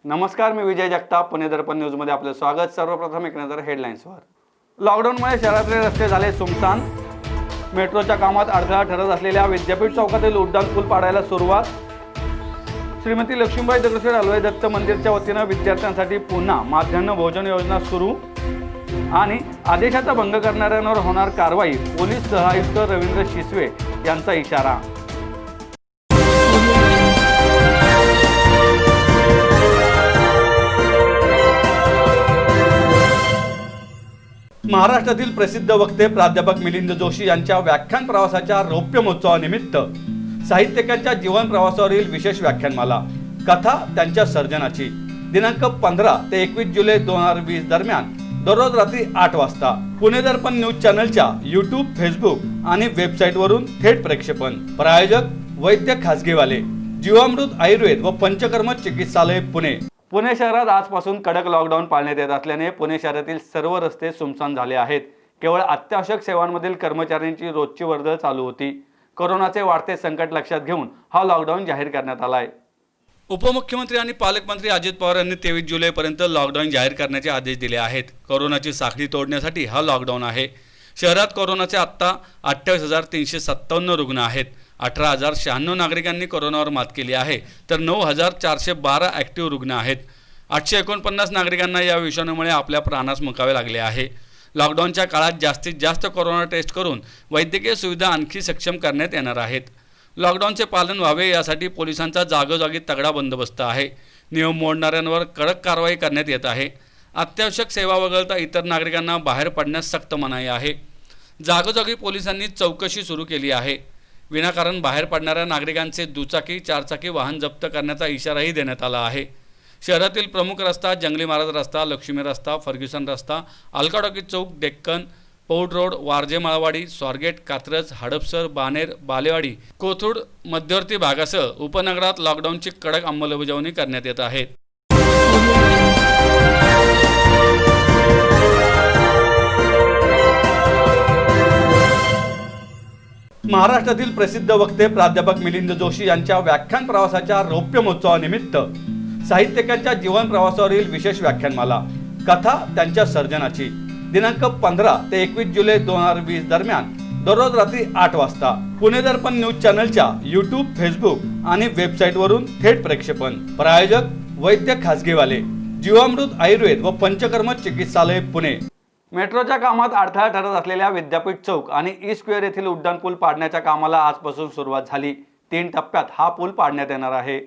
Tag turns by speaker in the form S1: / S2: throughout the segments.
S1: नमस्कार, मी विजय जगताप. पुणे दर्पण न्यूजमध्ये आपलं स्वागत. सर्वप्रथम एक नजर हेडलाईन्सवर. लॉकडाऊनमुळे शहरातले रस्ते झाले सुमसान. मेट्रोच्या कामात अडथळा ठरत असलेल्या विद्यापीठ चौकातील उड्डाण पूल पाडायला सुरुवात. श्रीमती लक्ष्मीबाई दगडूशेठ हलवाई दत्त मंदिरच्या वतीनं विद्यार्थ्यांसाठी पुन्हा माध्यान्ह भोजन योजना सुरू. आणि आदेशाचा भंग करणाऱ्यांवर होणार कारवाई. पोलीस सहआयुक्त रवींद्र शिसवे यांचा इशारा. महाराष्ट्रातील प्रसिद्ध वक्ते प्राध्यापक मिलिंद जोशी यांच्या व्याख्यान प्रवासाच्या रौप्य महोत्सवानिमित्त साहित्यिकांच्या जीवन प्रवासावरील विशेष व्याख्यानमाला कथा त्यांच्या सर्जनाची दिनांक 15 ते 21 जुलै 2020 दरम्यान दररोज रात्री 8 वाजता पुणे दर्पण न्यूज चॅनलच्या यूट्यूब, फेसबुक आणि वेबसाईटवरून थेट प्रक्षेपण. प्रायोजक वैद्य खासगीवाले, जीवामृत आयुर्वेद व पंचकर्म चिकित्सालय पुणे. पुणे शहरात आजपासून कडक लॉकडाऊन पाळण्यात येत असल्याने पुणे शहरातील सर्व रस्ते सुमसान झाले आहेत. केवळ अत्यावश्यक सेवांमधील कर्मचाऱ्यांची रोजची वर्दळ चालू होती. कोरोनाचे वाढते संकट लक्षात घेऊन हा लॉकडाऊन जाहीर करण्यात आला आहे. उपमुख्यमंत्री आणि पालकमंत्री अजित पवार यांनी 23 जुलैपर्यंत लॉकडाऊन जाहीर करण्याचे आदेश दिले आहेत. कोरोनाची साखळी तोडण्यासाठी हा लॉकडाऊन आहे. शहरात कोरोनाचे आत्ता 28,357 रुग्ण आहेत. 18,096 नागरिकांनी कोरोनावर मात केली आहे, तर 9,412 ॲक्टिव्ह रुग्ण आहेत. 849 नागरिकांना या विषाणूमुळे आपल्या प्राणास मुकावे लागले आहे. लॉकडाऊनच्या काळात जास्तीत जास्त कोरोना टेस्ट करून वैद्यकीय सुविधा आणखी सक्षम करण्यात येणार आहेत. लॉकडाऊनचे पालन व्हावे यासाठी पोलिसांचा जागोजागी तगडा बंदोबस्त आहे. नियम मोडणाऱ्यांवर कडक कारवाई करण्यात येत आहे. अत्यावश्यक सेवा वगळता इतर नागरिकांना बाहेर पडण्यास सक्त मनाई आहे. जागोजागी पोलिसांनी चौकशी सुरू केली आहे. विनाकारण बाहेर पडणाऱ्या नागरिकांचे दुचाकी, चारचाकी वाहन जप्त करण्याचा इशाराही देण्यात आला आहे. शहरातील प्रमुख रस्ता, जंगली महाराज रस्ता, लक्ष्मी रस्ता, फर्ग्युसन रस्ता, अलका चौक, डेक्कन, पौड रोड, वारजे माळवाडी, स्वारगेट, कात्रज, हडपसर, बानेर, बालेवाडी, कोथरूड मध्यवर्ती भागासह उपनगरात लॉकडाऊनची कडक अंमलबजावणी करण्यात येत आहे. महाराष्ट्रातील प्रसिद्ध वक्ते प्राध्यापक मिलिंद जोशी यांच्या व्याख्यान प्रवासाच्या रौप्य महोत्सवानिमित्त साहित्यिकांच्या जीवन प्रवासावरील विशेष व्याख्यानमाला कथा त्यांच्या सर्जनाची दिनांक 15 ते 21 जुलै 2020 दरम्यान दररोज रात्री 8 वाजता पुणे दर्पण न्यूज चॅनलच्या यूट्यूब, फेसबुक आणि वेबसाईटवरून थेट प्रक्षेपण. प्रायोजक वैद्य खासगीवाले, जीवामृत आयुर्वेद व पंचकर्म चिकित्सालय पुणे. मेट्रोच्या कामात अडथळा ठरत असलेल्या विद्यापीठ चौक आणि ई स्क्वेअर येथील उड्डाण पूल पाडण्याच्या कामाला आजपासून सुरुवात झाली. 3 टप्प्यात हा पूल पाडण्यात येणार आहे.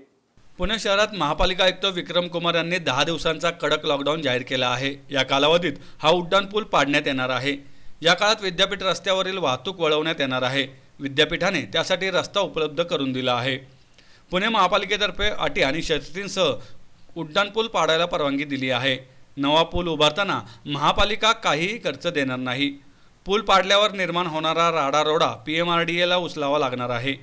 S1: पुणे शहरात महापालिका आयुक्त विक्रम कुमार यांनी 10 दिवसांचा कडक लॉकडाऊन जाहीर केला आहे. या कालावधीत हा उड्डाण पूल पाडण्यात येणार आहे. या काळात विद्यापीठ रस्त्यावरील वाहतूक वळवण्यात येणार आहे. विद्यापीठाने त्यासाठी रस्ता उपलब्ध करून दिला आहे. पुणे महापालिकेतर्फे अटी आणि शर्तींसह उड्डाण पूल पाडायला परवानगी दिली आहे. नवा पूल उभारताना महापालिका काहीही खर्च देणार नाही. पूल पाडल्यावर निर्माण होणारा राडारोडा PMRDAला उचलावा लागणार आहे.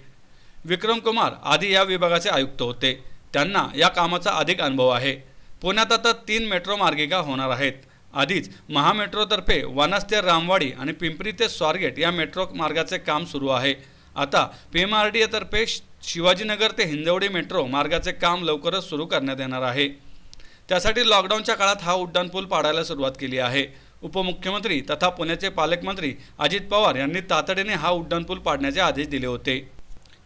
S1: विक्रम कुमार आधी या विभागाचे आयुक्त होते. त्यांना या कामाचा अधिक अनुभव आहे. पुण्यात आता 3 मेट्रो मार्गिका होणार आहेत. आधीच महामेट्रोतर्फे वनाज ते रामवाडी आणि पिंपरी ते स्वारगेट या मेट्रो मार्गाचे काम सुरू आहे. आता PMRDAतर्फे शिवाजीनगर ते हिंजवडी मेट्रो मार्गाचे काम लवकरच सुरू करण्यात येणार आहे. त्यासाठी लॉकडाऊनच्या काळात हा उड्डाण पूल पाडायला सुरुवात केली आहे. उपमुख्यमंत्री तथा पुण्याचे पालकमंत्री अजित पवार यांनी तातडीने हा उड्डाण पूल पाडण्याचे आदेश दिले होते.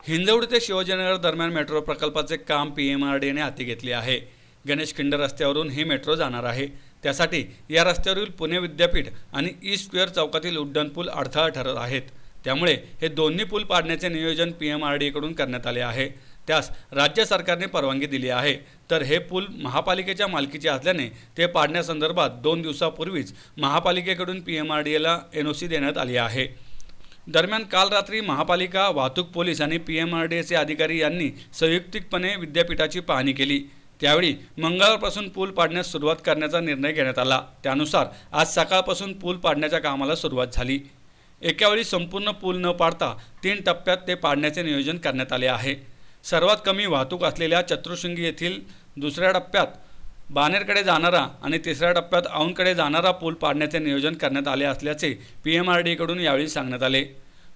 S1: हिंजवडी ते शिवाजीनगर दरम्यान मेट्रो प्रकल्पाचे काम PMRDAने हाती घेतले आहे. गणेश खिंड रस्त्यावरून ही मेट्रो जाणार आहे. त्यासाठी या रस्त्यावरील पुणे विद्यापीठ आणि ई स्क्वेअर चौकातील उड्डाण पूल अडथळा ठरत आहेत. त्यामुळे हे दोन्ही पूल पाडण्याचे नियोजन PMRDAकडून करण्यात आले आहे. त्यास राज्य सरकारने परवानगी दिली आहे. तर हे पूल महापालिकेच्या मालकीचे असल्याने ते पाडण्यासंदर्भात 2 दिवसापूर्वीच महापालिकेकडून PMRDAला NOC देण्यात आली आहे. दरम्यान काल रात्री महापालिका, वाहतूक पोलीस आणि PMRDAचे अधिकारी यांनी संयुक्तिकपणे विद्यापीठाची पाहणी केली. त्यावेळी मंगळवारपासून पूल पाडण्यास सुरुवात करण्याचा निर्णय घेण्यात आला. त्यानुसार आज सकाळपासून पूल पाडण्याच्या कामाला सुरुवात झाली. एकावेळी संपूर्ण पूल न पाडता 3 टप्प्यात ते पाडण्याचे नियोजन करण्यात आले आहे. सर्वात कमी वाहतूक असलेल्या चतुशृंगी येथील 2ऱ्या टप्प्यात बानेरकडे जाणारा आणि 3ऱ्या टप्प्यात औंधकडे जाणारा पूल पाडण्याचे नियोजन करण्यात आले असल्याचे PMRDAकडून यावेळी सांगण्यात आले.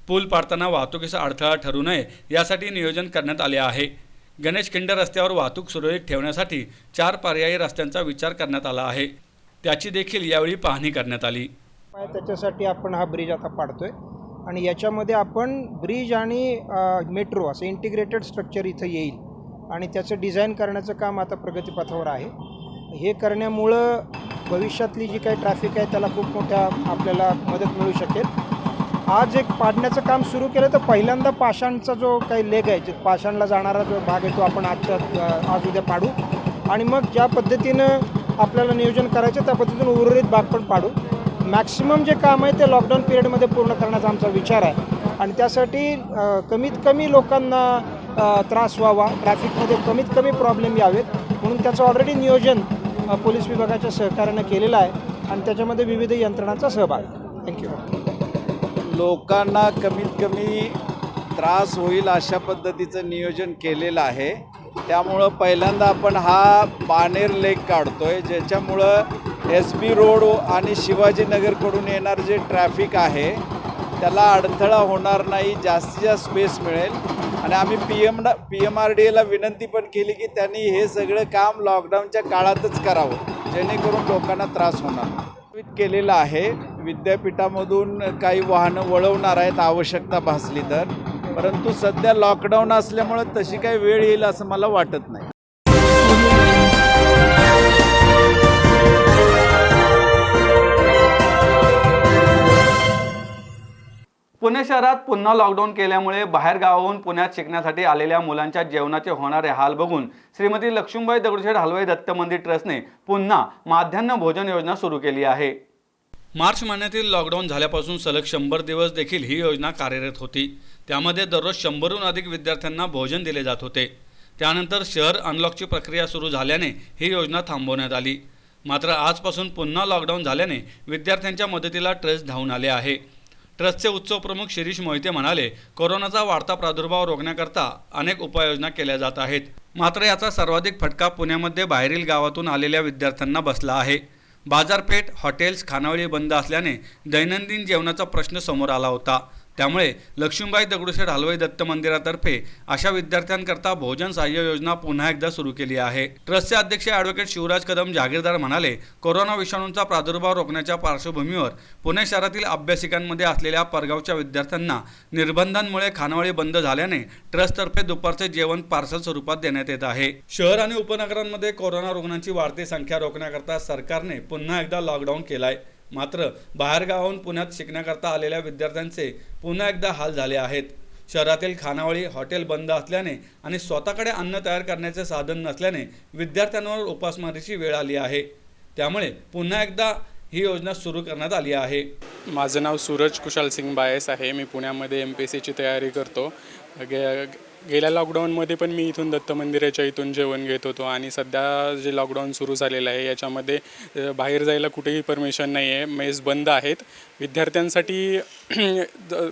S1: पूल पाडताना वाहतुकीचा अडथळा ठरू नये यासाठी नियोजन करण्यात आले आहे. गणेश खिंड रस्त्यावर वाहतूक सुरळीत ठेवण्यासाठी 4 पर्यायी रस्त्यांचा विचार करण्यात आला आहे. त्याची देखील यावेळी पाहणी करण्यात आली.
S2: त्याच्यासाठी आपण हा ब्रिज आता पाडतोय आणि याच्यामध्ये आपण ब्रिज आणि मेट्रो असं इंटिग्रेटेड स्ट्रक्चर इथं येईल आणि त्याचं डिझाईन करण्याचं काम आता प्रगतीपथावर आहे. हे करण्यामुळं भविष्यातली जी काही ट्रॅफिक आहे त्याला खूप मोठ्या आपल्याला मदत मिळू शकेल. आज एक पाडण्याचं काम सुरू केलं तर पहिल्यांदा पाषाणचा जो काही लेग आहे, पाषाणला जाणारा जो भाग आहे तो आपण आज उद्या पाडू आणि मग ज्या पद्धतीनं आपल्याला नियोजन करायचं त्या पद्धतीनं उर्वरित भाग पण पाडू. मॅक्सिमम जे काम आहे ते लॉकडाऊन पिरियडमध्ये पूर्ण करण्याचा आमचा विचार आहे आणि त्यासाठी कमीत कमी लोकांना त्रास व्हावा, ट्रॅफिकमध्ये कमीत कमी प्रॉब्लेम यावेत म्हणून त्याचं ऑलरेडी नियोजन पोलीस विभागाच्या सहकार्यानं केलेलं आहे आणि त्याच्यामध्ये विविध यंत्रणांचा सहभाग. थँक्यू.
S3: लोकांना कमीत कमी त्रास होईल अशा पद्धतीचं नियोजन केलेलं आहे. त्यामुळं पहिल्यांदा आपण हा बाणेर लेक काढतोय, ज्याच्यामुळं SP रोड आणि शिवाजीनगरकडून येणारं जे ट्रॅफिक आहे त्याला अडथळा होणार नाही, जास्तीत जास्त स्पेस मिळेल. आणि आम्ही PMRDAला विनंती पण केली की त्यांनी हे सगळं काम लॉकडाऊनच्या काळातच करावं, जेणेकरून लोकांना त्रास होणार नाही. केलेलं आहे. विद्यापीठामधून काही वाहनं वळवणार आहेत आवश्यकता भासली तर, परंतु सध्या लॉकडाऊन असल्यामुळं तशी काही वेळ येईल असं मला वाटत नाही.
S1: पुणे शहरात पुन्हा लॉकडाऊन केल्यामुळे बाहेर गावाहून पुण्यात शिकण्यासाठी आलेल्या मुलांच्या जेवणाचे होणारे हाल बघून श्रीमती लक्ष्मीबाई दगडूशेठ हलवाई दत्त मंदिर ट्रस्टने पुन्हा माध्यान्ह भोजन योजना सुरू केली आहे. मार्च महिन्यातील लॉकडाऊन झाल्यापासून सलग 100 दिवस देखील ही योजना कार्यरत होती. त्यामध्ये दररोज 100हून अधिक विद्यार्थ्यांना भोजन दिले जात होते. त्यानंतर शहर अनलॉकची प्रक्रिया सुरू झाल्याने ही योजना थांबवण्यात आली. मात्र आजपासून पुन्हा लॉकडाऊन झाल्याने विद्यार्थ्यांच्या मदतीला ट्रस्ट धावून आले आहे. ट्रस्टचे उत्सव प्रमुख शिरीष मोहिते म्हणाले, कोरोनाचा वाढता प्रादुर्भाव रोखण्याकरता अनेक उपाययोजना केल्या जात आहेत. मात्र याचा सर्वाधिक फटका पुण्यामध्ये बाहेरील गावातून आलेल्या विद्यार्थ्यांना बसला आहे. बाजारपेठ, हॉटेल्स, खानावळी बंद असल्याने दैनंदिन जेवणाचा प्रश्न समोर आला होता. त्यामुळे लक्ष्मीबाई दगडूशेठ हलवाई दत्त मंदिरातर्फे अशा विद्यार्थ्यांकरता भोजन सहाय्य योजना पुन्हा एकदा सुरू केली आहे. ट्रस्टचे अध्यक्ष ॲडव्होकेट शिवराज कदम जागीरदार म्हणाले, कोरोना विषाणूचा प्रादुर्भाव रोखण्याच्या पार्श्वभूमीवर पुणे शहरातील अभ्यासिकांमध्ये असलेल्या परगावच्या विद्यार्थ्यांना निर्बंधांमुळे खानावळी बंद झाल्याने ट्रस्टतर्फे दुपारचे जेवण पार्सल स्वरूपात देण्यात येत आहे. शहर आणि उपनगरांमध्ये कोरोना रुग्णांची वाढती संख्या रोखण्याकरता सरकारने पुन्हा एकदा लॉकडाऊन केलाय. मात्र बाहेरगावाहून पुण्यात शिकण्याकरता आलेल्या विद्यार्थ्यांचे पुन्हा एकदा हाल झाले आहेत. शहरातील खानावळी, हॉटेल बंद असल्याने आणि स्वतःकडे अन्न तयार करण्याचे साधन नसल्याने विद्यार्थ्यांवर उपासमारीची वेळ आली आहे. त्यामुळे पुन्हा एकदा ही योजना सुरू करण्यात आली आहे.
S4: माझं नाव सूरज कुशाल सिंग बायस आहे. मी पुण्यामध्ये MPSCची तयारी करतो. गेल्या लॉकडाऊनमध्ये पण मी इथून दत्त मंदिराच्या इथून जेवण घेत होतो आणि सध्या जे लॉकडाऊन सुरू झालेलं आहे याच्यामध्ये बाहेर जायला कुठेही परमिशन नाही आहे. मेस बंद आहेत. विद्यार्थ्यांसाठी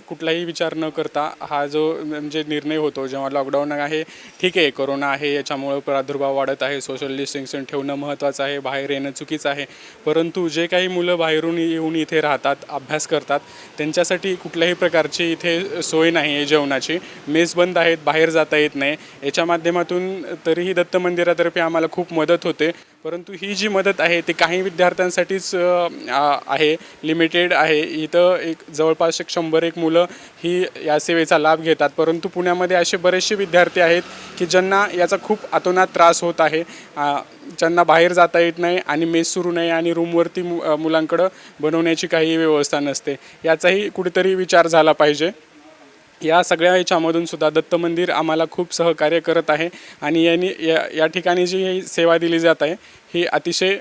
S4: कुठलाही विचार न करता हा जो म्हणजे निर्णय होतो जेव्हा लॉकडाऊन आहे, ठीक आहे कोरोना आहे याच्यामुळं प्रादुर्भाव वाढत आहे, सोशल डिस्टन्सिंग ठेवणं महत्त्वाचं आहे, बाहेर येणं चुकीचं आहे, परंतु जे काही मुलं बाहेरून येऊन इथे राहतात, अभ्यास करतात, त्यांच्यासाठी कुठल्याही प्रकारची इथे सोय नाही आहे जेवणाची. मेस बंद आहेत, बाहेर जाता येत नाही. याच्या माध्यमातून तरीही दत्त मंदिरातर्फे आम्हाला खूप मदत होते, परंतु ही जी मदत आहे ती काही विद्यार्थ्यांसाठीच आहे, लिमिटेड आहे. इथं जवळपास 100 मुलं ही या सेवेचा लाभ घेतात, परंतु पुण्यामध्ये असे बरेचसे विद्यार्थी आहेत की ज्यांना याचा खूप अतोनात त्रास होत आहे. ज्यांना बाहेर जाता येत नाही आणि मेस सुरू नाही आणि रूमवरती मुलांकडं बनवण्याची काही व्यवस्था नसते. याचाही कुठेतरी विचार झाला पाहिजे. या सगळ्या याच्यामधून सुद्धा दत्त मंदिर आम्हाला खूप सहकार्य करत आहे आणि या ठिकाणी जी सेवा दिली जात आहे ही अतिशय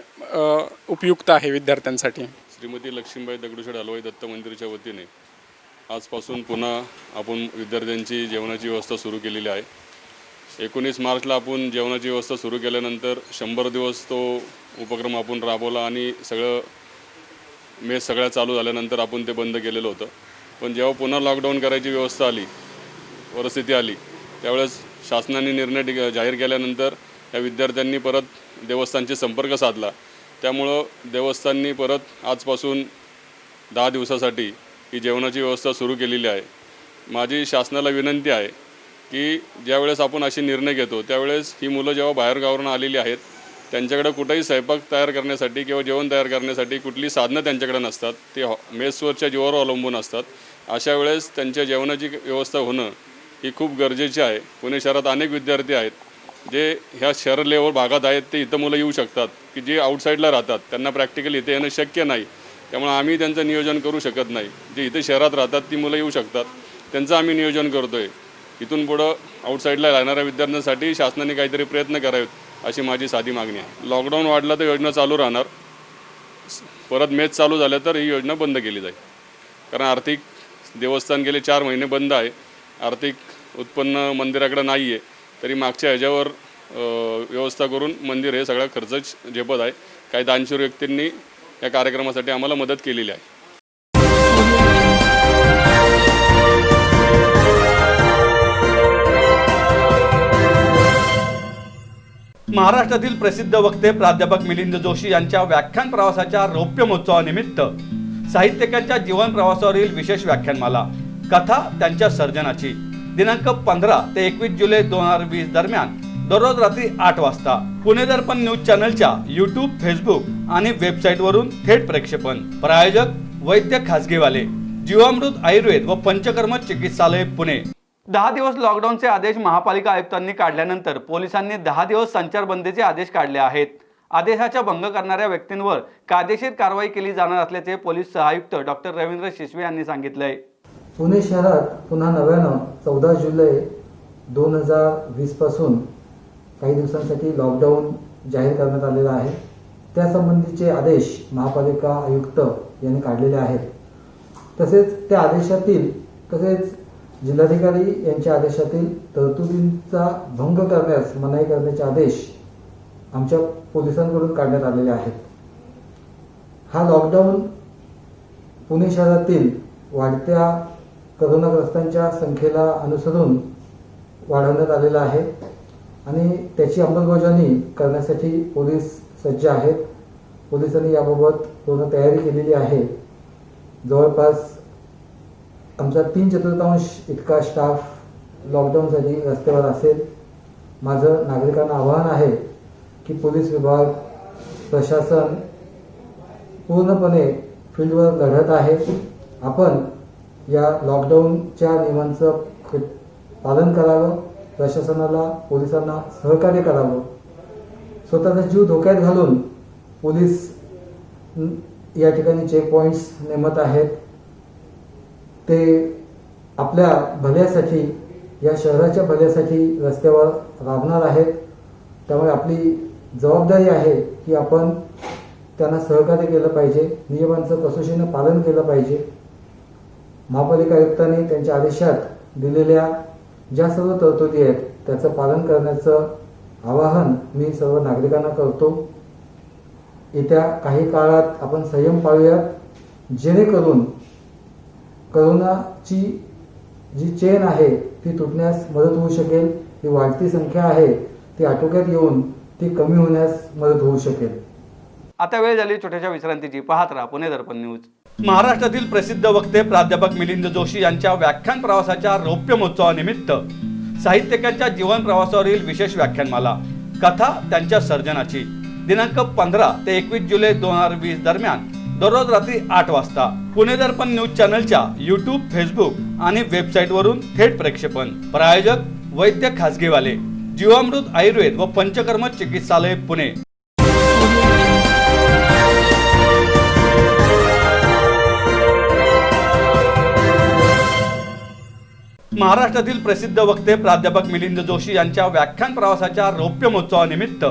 S4: उपयुक्त आहे विद्यार्थ्यांसाठी.
S5: श्रीमती लक्ष्मीबाई दगडूशेठ हलवाई दत्त मंदिराच्या वतीने आजपासून पुन्हा आपण विद्यार्थ्यांची जेवणाची व्यवस्था सुरू केलेली आहे. 19 मार्चला आपण जेवणाची व्यवस्था सुरू केल्यानंतर 100 दिवस तो उपक्रम आपण राबवला आणि मेस सगळ्या चालू झाल्यानंतर आपण ते बंद केलेलं होतं. पण जेव्हा पुन्हा लॉकडाऊन करायची व्यवस्था आली, परिस्थिती आली, त्यावेळेस शासनाने निर्णय जाहीर केल्यानंतर या विद्यार्थ्यांनी परत देवस्थानशी संपर्क साधला. त्यामुळं देवस्थाननी परत आजपासून 10 दिवसासाठी ही जेवणाची व्यवस्था सुरू केलेली आहे. माझी शासनाला विनंती आहे की ज्यावेळेस आपण असे निर्णय घेतो त्यावेळेस ही मुलं जेव्हा बाहेरगावावरून आलेली आहेत त्यांच्याकडे कुठेही स्वयंपाक तयार करण्यासाठी किंवा जेवण तयार करण्यासाठी कुठली साधनं त्यांच्याकडे नसतात. ते मेसवरच्या जीवावर अवलंबून असतात. अशा वेळेस त्यांच्या जेवणाची व्यवस्था होणं ही खूप गरजेची आहे. पुणे शहरात अनेक विद्यार्थी आहेत जे ह्या शहर लेवल भागात आहेत, ते इथं मुलं येऊ शकतात की जे आउटसाईडला राहतात, त्यांना प्रॅक्टिकली इथे येणं शक्य नाही. त्यामुळे आम्ही त्यांचं नियोजन करू शकत नाही. जे इथे शहरात राहतात ती मुलं येऊ शकतात, त्यांचं आम्ही नियोजन करतो आहे. इथून पुढं आउटसाईडला राहणाऱ्या विद्यार्थ्यांसाठी शासनाने काहीतरी प्रयत्न करावेत अशी माझी साधी मागणी आहे. लॉकडाऊन वाढला तर योजना चालू राहणार. परत मेस चालू झाल्या तर ही योजना बंद केली जाईल. कारण आर्थिक देवस्थान गेले 4 महिने बंद आहे. आर्थिक उत्पन्न मंदिराकडे नाही आहे. तरी मागच्या ह्याच्यावर व्यवस्था करून मंदिर हे सगळा खर्च झेपत आहे. काही दानशूर व्यक्तींनी या कार्यक्रमासाठी आम्हाला मदत केलेली आहे.
S1: महाराष्ट्रातील प्रसिद्ध वक्ते प्राध्यापक मिलिंद जोशी यांच्या व्याख्यान प्रवासाच्या रौप्य महोत्सवानिमित्त साहित्यिकांच्या जीवन प्रवासावरील विशेष व्याख्यानमाला कथा त्यांच्या सर्जनाची दिनांक 15 ते 21 जुलै 2020 दरम्यान दररोज रात्री 8 वाजता पुणे दर्पण न्यूज चॅनलच्या यूट्यूब, फेसबुक आणि वेबसाईटवरून थेट प्रक्षेपण. प्रायोजक वैद्य खासगीवाले, जीवामृत आयुर्वेद व पंचकर्म चिकित्सालय पुणे. 10 दिवस लॉकडाऊनचे आदेश महापालिका आयुक्तांनी काढल्यानंतर पोलिसांनी 10 दिवस संचारबंदीचे आदेश काढले आहेत. आदेशाचा भंग करणाऱ्या व्यक्तींवर कायदेशीर कारवाई केली जाणार असल्याचे पोलीस सहआयुक्त डॉक्टर रवींद्र शिसवे यांनी सांगितले.
S6: पुणे शहरात पुन्हा नव्यानं 14 जुलै 2020 पासून काही दिवसांसाठी लॉकडाऊन जाहीर करण्यात आलेला आहे. त्यासंबंधीचे आदेश महापालिका आयुक्त यांनी काढलेले आहेत. तसेच त्या आदेशातील जिल्हाधिकारी यांच्या आदेशातील तरतुदींचा भंग करण्यास मनाई करण्याचे आदेश आमच्या पोलिसांकडून काढण्यात आलेले आहेत. हा लॉकडाऊन पुणे शहरातील वाढत्या करोनाग्रस्तांच्या संख्येला अनुसरून वाढवण्यात आलेला आहे आणि त्याची अंमलबजावणी करण्यासाठी पोलीस सज्ज आहेत. पोलिसांनी याबाबत पूर्ण तयारी केलेली आहे. जवळपास आमचा 3/4 इतका स्टाफ लॉकडाऊनसाठी रस्त्यावर असेल. माझं नागरिकांना आवाहन आहे की पोलीस विभाग, प्रशासन पूर्णपणे फील्डवर लढत आहे. आपण या लॉकडाऊनच्या नियमांचं पालन करावं, प्रशासनाला, पोलिसांना सहकार्य करावं. स्वतःचा जीव धोक्यात घालून पोलीस या ठिकाणी चेकपॉईंट्स नेमत आहेत. ते आपल्या भल्यासाठी, या शहराच्या भल्यासाठी रस्त्यावर राबणार आहेत. त्यामुळे आपली जबाबदारी आहे की आपण त्यांना सहकार्य केलं पाहिजे, नियमांचं कसोशीनं पालन केलं पाहिजे. महापालिका आयुक्तांनी त्यांच्या आदेशात दिलेल्या ज्या सर्व तरतुदी आहेत त्याचं पालन करण्याचं आवाहन मी सर्व नागरिकांना करतो. येत्या काही काळात आपण संयम पाळूयात, जेणेकरून करोनाची जी चेन आहे ती तुटण्यास मदत होऊ शकेल. ही वाढती संख्या आहे ती आटोक्यात येऊन ती कमी होण्यास मदत होऊ शकेल.
S1: आता वेळ झाली छोट्याशा विश्रांतीची. पाहत राहा पुणे दर्पण न्यूज. महाराष्ट्रातील प्रसिद्ध वक्ते प्राध्यापक मिलिंद जोशी यांच्या व्याख्यान प्रवासाच्या रौप्य महोत्सवानिमित्त साहित्यिकांच्या जीवन प्रवासावरील विशेष व्याख्यानमाला कथा त्यांच्या सर्जनाची दिनांक 15 ते 21 जुलै 2020 दरम्यान दररोज रात्री 8 वाजता पुणे दर्पण न्यूज चॅनलच्या यूट्यूब, फेसबुक आणि वेबसाईटवरून थेट प्रक्षेपण. प्रायोजक वैद्य खासगीवाले, जीवामृत आयुर्वेद व पंचकर्म चिकित्सालय पुणे. महाराष्ट्रातील प्रसिद्ध वक्ते प्राध्यापक मिलिंद जोशी यांच्या व्याख्यान प्रवासाच्या रौप्य महोत्सवानिमित्त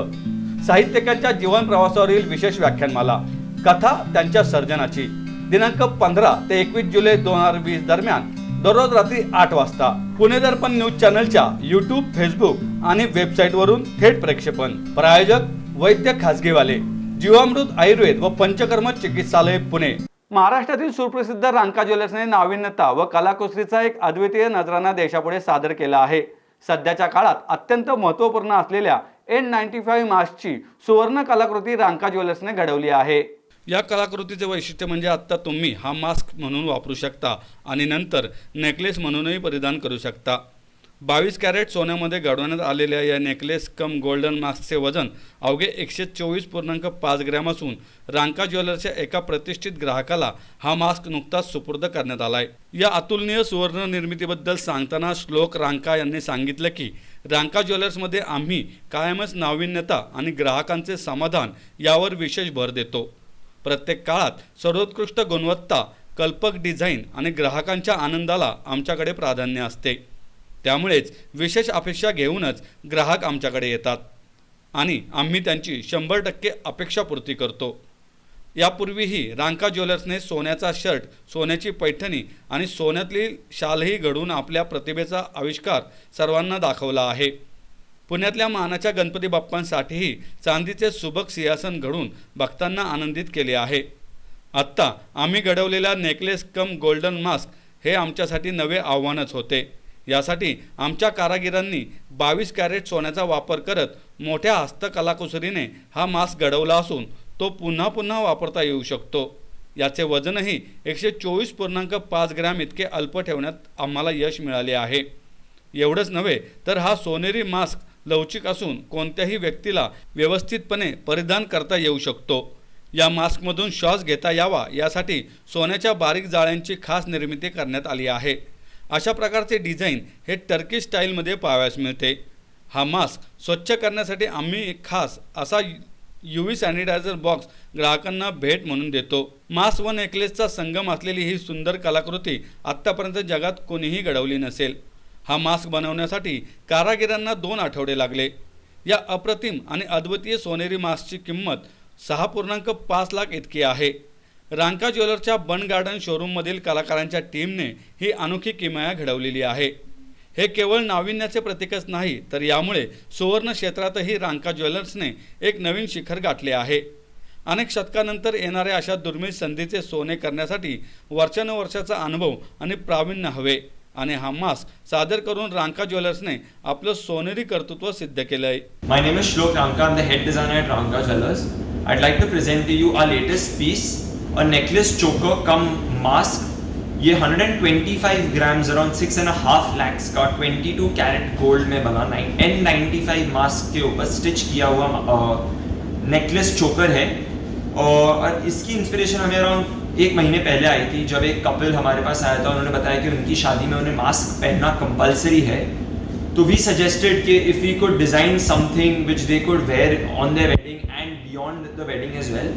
S1: साहित्यिकांच्या जीवन प्रवासावरील विशेष व्याख्यानमाला कथा त्यांच्या सर्जनाची दिनांक 15 ते 21 जुलै 2020 दरम्यान दररोज रात्री 8 वाजता पुणे दर्पण न्यूज चॅनलच्या यूट्यूब, फेसबुक आणि वेबसाईटवरून थेट प्रक्षेपण. प्रायोजक वैद्य खासगीवाले, जीवामृत आयुर्वेद व पंचकर्म चिकित्सालय पुणे. महाराष्ट्रातील सुप्रसिद्ध रांका ज्वेलर्सने नाविन्यता व कलाकुसरीचा एक अद्वितीय नजराना देशापुढे सादर केला आहे. सध्याच्या काळात अत्यंत महत्त्वपूर्ण असलेल्या N95 मास्कची सुवर्ण कलाकृती रांका ज्वेलर्सने घडवली आहे. या कलाकृतीचे वैशिष्ट्य म्हणजे आत्ता तुम्ही हा मास्क म्हणून वापरू शकता आणि नंतर नेकलेस म्हणूनही परिधान करू शकता. 22 कॅरेट सोन्यामध्ये घडवण्यात आलेल्या या नेकलेस कम गोल्डन मास्कचे वजन अवघे 124.5 ग्रॅम असून रांका ज्वेलर्सच्या एका प्रतिष्ठित ग्राहकाला हा मास्क नुकताच सुपूर्द करण्यात आलाय। या अतुलनीय सुवर्ण निर्मितीबद्दल सांगताना श्लोक रांका यांनी सांगितलं की रांका ज्वेलर्समध्ये आम्ही कायमच नाविन्यता आणि ग्राहकांचे समाधान यावर विशेष भर देतो। प्रत्येक काळात सर्वोत्कृष्ट गुणवत्ता, कल्पक डिझाईन आणि ग्राहकांच्या आनंदाला आमच्याकडे प्राधान्य असते। त्यामुळेच विशेष अपेक्षा घेऊनच ग्राहक आमच्याकडे येतात आणि आम्ही त्यांची 100% अपेक्षापूर्ती करतो। यापूर्वीही रांका ज्वेलर्सने सोन्याचा शर्ट, सोन्याची पैठणी आणि सोन्यातली शालही घडवून आपल्या प्रतिभेचा आविष्कार सर्वांना दाखवला आहे। पुण्यातल्या मानाच्या गणपती बाप्पांसाठीही चांदीचे सुबक सिंहासन घडवून भक्तांना आनंदित केले आहे। आत्ता आम्ही घडवलेला नेकलेस कम गोल्डन मास्क हे आमच्यासाठी नवे आव्हानच होते। यासाठी आमच्या कारागिरांनी 22 कॅरेट सोन्याचा वापर करत मोठ्या हस्तकलाकुसरीने हा मास्क घडवला असून तो पुन्हा पुन्हा वापरता येऊ शकतो। याचे वजनही 124.5 ग्रॅम इतके अल्प ठेवण्यात आम्हाला यश मिळाले आहे। एवढंच नव्हे तर हा सोनेरी मास्क लवचिक असून कोणत्याही व्यक्तीला व्यवस्थितपणे परिधान करता येऊ शकतो। या मास्कमधून श्वास घेता यावा यासाठी सोन्याच्या बारीक जाळ्यांची खास निर्मिती करण्यात आली आहे। अशा प्रकारचे डिझाईन हे टर्की स्टाईलमध्ये पाहावयास मिळते। हा मास्क स्वच्छ करण्यासाठी आम्ही एक खास असा UV सॅनिटायझर बॉक्स ग्राहकांना भेट म्हणून देतो। मास्क व नेकलेसचा संगम असलेली ही सुंदर कलाकृती आत्तापर्यंत जगात कोणीही घडवली नसेल। हा मास्क बनवण्यासाठी कारागिरांना 2 आठवडे लागले। या अप्रतिम आणि अद्वितीय सोनेरी मास्कची किंमत 6.5 लाख इतकी आहे। रांका ज्वेलर्सच्या बन गार्डन शोरूममधील कलाकारांच्या टीमने ही अनोखी किमया घडवलेली आहे। हे केवळ नाविन्याचे प्रतीकच नाही तर यामुळे सुवर्ण क्षेत्रातही रांका ज्वेलर्सने एक नवीन शिखर गाठले आहे। अनेक शतकानंतर येणाऱ्या अशा दुर्मिळ संधीचे सोने करण्यासाठी वर्षानुवर्षाचा अनुभव आणि प्रावीण्य हवे आणि हा मास्क सादर करून रांका ज्वेलर्सने आपलं सोनेरी कर्तृत्व सिद्ध केलं आहे।
S7: My name is Shlok Ramka. I'm the head designer at Ramka Jewellers. I'd like to present to you our latest piece, a necklace choker cum mask. ये 125 ग्राम्स अराउंड 6.5 lakhs का 22 कैरेट गोल्ड में बना N95 mask के ऊपर stitch KIA हुआ necklace चोकर है। और इसकी इंस्पिरेशन हमें अराउंड 1 महीने पहले आई थी जब एक कपल हमारे पास आया था। उन्होंने बताया कि उनकी शादी में उन्हें मास्क पहनना कंपलसरी है। तो वी सजेस्टेड कि if we could design something which they could wear on their wedding and beyond the wedding as well.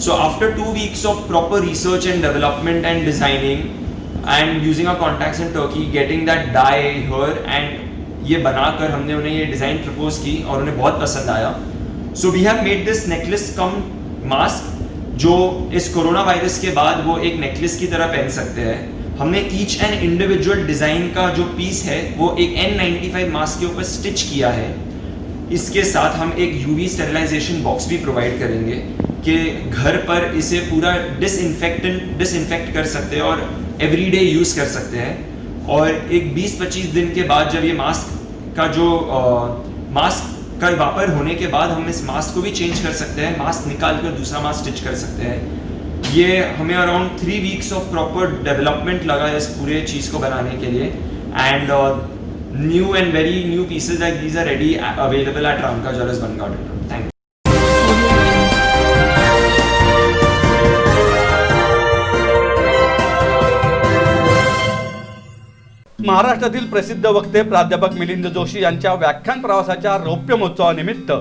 S7: So after 2 weeks of proper research and development and designing and using our contacts in Turkey, getting that dye here and ये बनाकर हमने उन्हें ये design propose की और उन्हें बहुत पसंद आया। So we have made this necklace cum mask जो इस कोरोना वायरस के बाद वो एक नेकलेस की तरह पहन सकते हैं। हमने ईच एंड इंडिविजुअल डिज़ाइन का जो पीस है वो एक N95 मास्क के ऊपर स्टिच किया है। इसके साथ हम एक UV स्टेरिलाइजेशन बॉक्स भी प्रोवाइड करेंगे कि घर पर इसे पूरा डिसइंफेक्ट कर सकते हैं और एवरीडे यूज़ कर सकते हैं। और एक 20-25 दिन के बाद जब ये मास्क का वापर होने के बाद हम इस मास्क को भी चेंज कर सकते हैं, मास्क निकाल कर दूसरा मास्क स्टिच कर सकते हैं। ये हमें around 3 weeks of proper development लगा इस पूरे चीज़ को बनाने के लिए। And new and very new pieces like these are ready available at Ranka jewellers Bund Garden. Thank you.
S1: महाराष्ट्रातील प्रसिद्ध वक्ते प्राध्यापक मिलिंद जोशी यांच्या व्याख्यान प्रवासाच्या रौप्य महोत्सवानिमित्त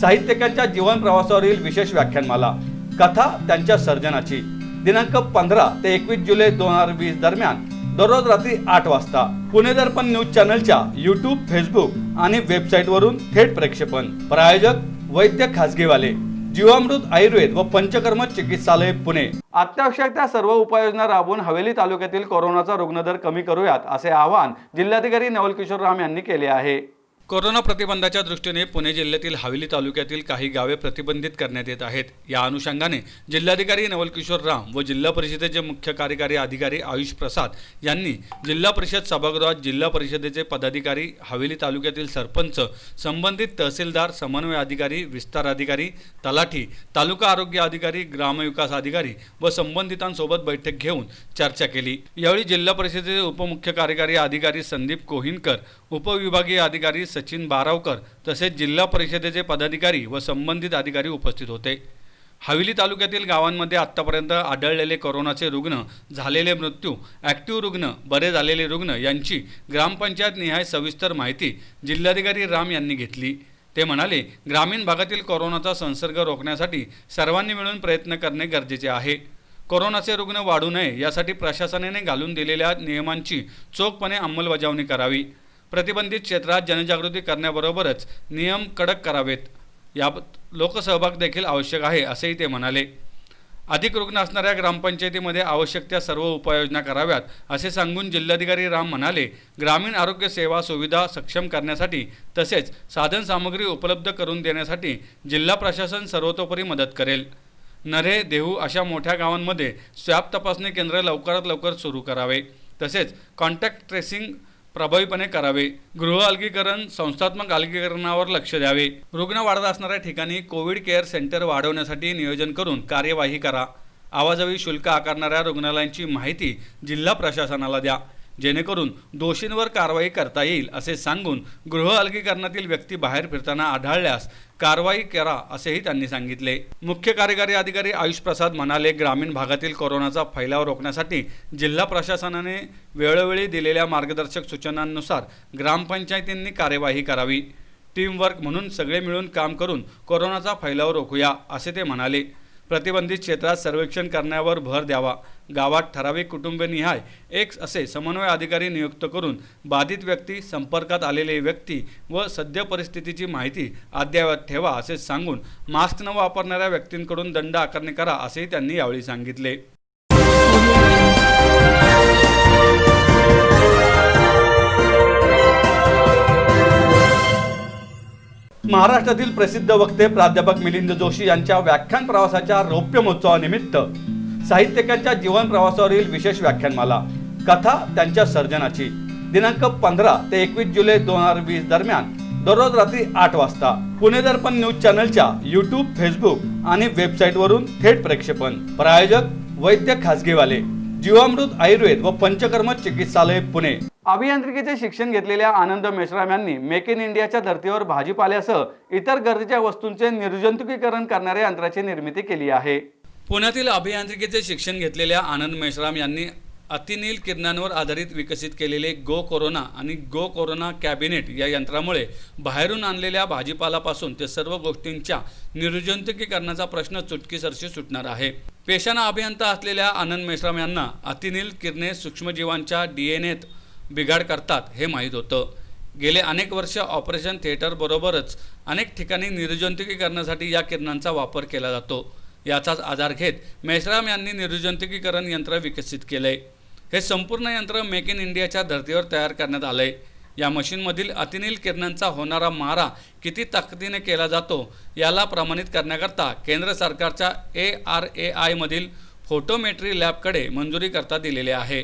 S1: साहित्यिकांच्या जीवन प्रवासावरील विशेष व्याख्यानमाला कथा त्यांच्या सर्जनाची दिनांक 15 ते 21 जुलै 2020 दरम्यान दररोज रात्री 8 वाजता पुणे दर्पण न्यूज चॅनलच्या YouTube, फेसबुक आणि वेबसाईटवरून थेट प्रक्षेपण। प्रायोजक वैद्य खासगीवाले, जीवामृत आयुर्वेद व पंचकर्म चिकित्सालय पुणे। अत्यावश्यक त्या सर्व उपाययोजना राबवून हवेली तालुक्यातील कोरोनाचा रुग्णदर कमी करूयात असे आवाहन जिल्हाधिकारी नवल किशोर राम यांनी केले आहे। कोरोना प्रतिबंधाच्या दृष्टीने पुणे जिल्ह्यातील हवेली तालुक्यातील काही गावे प्रतिबंधित करण्यात येत आहेत। या अनुषंगाने जिल्हाधिकारी नवल किशोर राम व जिल्हा परिषदेचे मुख्य कार्यकारी अधिकारी आयुष प्रसाद यांनी जिल्हा परिषद सभागृहात जिल्हा परिषदेचे पदाधिकारी, हवेली तालुक्यातील सरपंच, संबंधित तहसीलदार, समन्वय अधिकारी, विस्तार अधिकारी, तलाठी, तालुका आरोग्य अधिकारी, ग्रामविकास अधिकारी व संबंधितांसोबत बैठक घेऊन चर्चा केली। यावेळी जिल्हा परिषदेचे उपमुख्य कार्यकारी अधिकारी संदीप कोहिनकर, उपविभागीय अधिकारी सचिन बारावकर तसेच जिल्हा परिषदेचे पदाधिकारी व संबंधित अधिकारी उपस्थित होते। हवेली तालुक्यातील गावांमध्ये आतापर्यंत आढळलेले कोरोनाचे रुग्ण, झालेले मृत्यू, ॲक्टिव्ह रुग्ण, बरे झालेले रुग्ण यांची ग्रामपंचायत निहाय सविस्तर माहिती जिल्हाधिकारी राम यांनी घेतली। ते म्हणाले, ग्रामीण भागातील कोरोनाचा संसर्ग रोखण्यासाठी सर्वांनी मिळून प्रयत्न करणे गरजेचे आहे। कोरोनाचे रुग्ण वाढू नये यासाठी प्रशासनाने घालून दिलेल्या नियमांची चोखपणे अंमलबजावणी करावी। प्रतिबंधित क्षेत्रात जनजागृती करण्याबरोबरच नियम कडक करावेत। यात लोकसहभाग देखील आवश्यक आहे असेही ते म्हणाले। अधिक रुग्ण असणाऱ्या ग्रामपंचायतीमध्ये आवश्यक त्या सर्व उपाययोजना कराव्यात असे सांगून जिल्हाधिकारी राम म्हणाले, ग्रामीण आरोग्य सेवा सुविधा सक्षम करण्यासाठी तसेच साधनसामग्री उपलब्ध करून देण्यासाठी जिल्हा प्रशासन सर्वतोपरी मदत करेल। नरे, देहू अशा मोठ्या गावांमध्ये स्वॅब तपासणी केंद्र लवकरात लवकर सुरू करावे तसेच कॉन्टॅक्ट ट्रेसिंग प्रभावीपणे करावे। गृह अलगीकरण, संस्थात्मक अलगीकरणावर लक्ष द्यावे। रुग्ण वाढत असणाऱ्या ठिकाणी कोविड केअर सेंटर वाढवण्यासाठी नियोजन करून कार्यवाही करा। आवाजवी शुल्क आकारणाऱ्या रुग्णालयांची माहिती जिल्हा प्रशासनाला द्या, जेणेकरून दोषींवर कारवाई करता येईल असे सांगून गृह अलगीकरणातील व्यक्ती बाहेर फिरताना आढळल्यास कारवाई करा असेही त्यांनी सांगितले। मुख्य कार्यकारी अधिकारी आयुष प्रसाद म्हणाले, ग्रामीण भागातील कोरोनाचा फैलाव रोखण्यासाठी जिल्हा प्रशासनाने वेळोवेळी दिलेल्या मार्गदर्शक सूचनांनुसार ग्रामपंचायतींनी कार्यवाही करावी। टीमवर्क म्हणून सगळे मिळून काम करून कोरोनाचा फैलाव रोखूया असे ते म्हणाले। प्रतिबंधित क्षेत्रात सर्वेक्षण करण्यावर भर द्यावा। गावात ठराविक कुटुंबनिहाय एक असे समन्वय अधिकारी नियुक्त करून बाधित व्यक्ती, संपर्कात आलेले व्यक्ती व सद्य परिस्थितीची माहिती अद्ययावत ठेवा असे सांगून मास्क न वापरणाऱ्या व्यक्तींकडून दंड आकारणी करा असेही त्यांनी यावेळी सांगितले। महाराष्ट्रातील प्रसिद्ध वक्ते प्राध्यापक मिलिंद जोशी यांच्या व्याख्यान प्रवासाच्या रौप्य महोत्सवानिमित्त साहित्यिकांच्या जीवन प्रवासावरील विशेष व्याख्यानमाला कथा त्यांच्या सर्जनाची दिनांक 15 ते 21 जुलै 2020 दरम्यान दररोज रात्री 8 वाजता पुणे दर्पण न्यूज चॅनलच्या यूट्यूब, फेसबुक आणि वेबसाईटवरून थेट प्रक्षेपण। प्रायोजक वैद्य खासगीवाले, जीवामृत आयुर्वेद व पंचकर्म चिकित्सालय पुणे। अभियांत्रिकीचे शिक्षण घेतलेल्या आनंद मेश्राम यांनी मेक इन इंडियाच्या धर्तीवर भाजीपाल्यासह इतर गरजेच्या वस्तूंचे निर्जंतुकीकरण करणाऱ्या यंत्राची निर्मिती केली आहे। पुण्यातील अभियांत्रिकीचे शिक्षण घेतलेल्या आनंद मेश्राम यांनी अतिनील किरणांवर आधारित विकसित केलेले गो कोरोना आणि गो कोरोना कॅबिनेट या यंत्रामुळे बाहेरून आणलेल्या भाजीपालापासून ते सर्व गोष्टींच्या निर्जंतुकीकरणाचा प्रश्न चुटकीसरशी सुटणार आहे। पेशाने अभियंता असलेल्या आनंद मेश्राम यांना अतिनील किरणे सूक्ष्मजीवांच्या DNAत बिघाड करतात हे माहीत होतं। गेले अनेक वर्ष ऑपरेशन थिएटर बरोबरच अनेक ठिकाणी निर्जंतुकीकरणासाठी या किरणांचा वापर केला जातो। याचाच आधार घेत मेश्राम यांनी निर्जंतुकीकरण यंत्र विकसित केले। हे संपूर्ण यंत्र मेक इन इंडियाच्या धर्तीवर तयार करण्यात आले। या मशीनमधील अतिनील किरणांचा होणारा मारा किती ताकदीने केला जातो याला प्रमाणित करण्याकरता केंद्र सरकारच्या ARAI मधील फोटोमेट्री लॅबकडे मंजुरी करता दिलेले आहे।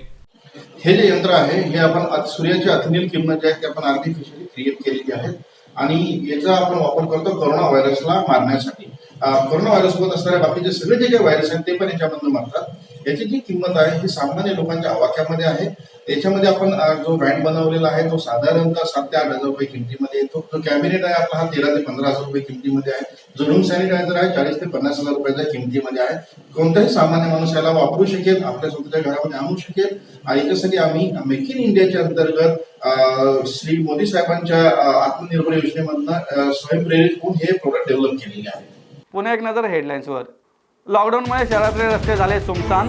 S8: हे जे यंत्र आहे हे आपण सूर्याची अतिनील किरण जे आहेत ते आपण आर्टिफिशियली क्रिएट केलेली आहेत आणि याचा आपण वापर करतो कोरोना व्हायरसला मारण्यासाठी। कोरोना व्हायरस सोबत असणारे बाकीचे सगळे जे काही व्हायरस आहेत ते पण याच्यामधून मारतात। याची जी किंमत आहे ही सामान्य लोकांच्या आवाक्यामध्ये आहे। याच्यामध्ये आपण जो बँड बनवलेला आहे तो साधारणतः 7 ते 8 हजार रुपये किमतीमध्ये येतो। जो कॅबिनेट आहे आपला हा 13 ते 15 हजार रुपये किमतीमध्ये आहे। जो रूम सॅनिटायझर आहे 40 ते 50 हजार रुपयाच्या किमतीमध्ये आहे। कोणताही सामान्य माणूस याला वापरू शकेल, आपल्या स्वतःच्या घरामध्ये आणू शकेल आणि याच्यासाठी आम्ही मेक इन इंडियाच्या अंतर्गत श्री मोदी साहेबांच्या आत्मनिर्भर योजनेमधून स्वयंप्रेरित होऊन हे प्रोडक्ट डेव्हलप केलेले आहे।
S1: पुन्हा एक नजर हेडलाईन्सवर। लॉकडाऊनमुळे शहरातले रस्ते झाले सुमसान।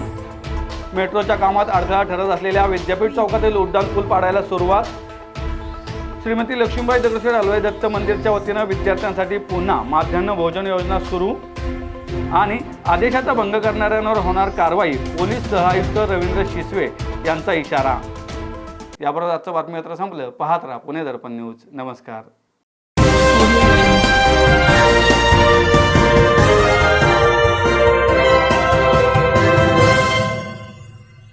S1: मेट्रोच्या कामात अडथळा ठरत असलेल्या विद्यापीठ चौकातील उड्डाण पूल पाडायला सुरुवात। श्रीमती लक्ष्मीबाई दगडूशेठ हलवाई दत्त मंदिरच्या वतीनं विद्यार्थ्यांसाठी पुन्हा माध्यान्ह भोजन योजना सुरू आणि आदेशाचा भंग करणाऱ्यांवर होणार कारवाई, पोलीस सहआयुक्त रवींद्र शिसवे यांचा इशारा। याबरोबर आजचं बातमीपत्र संपलं। पाहत राहा पुणे दर्पण न्यूज। नमस्कार।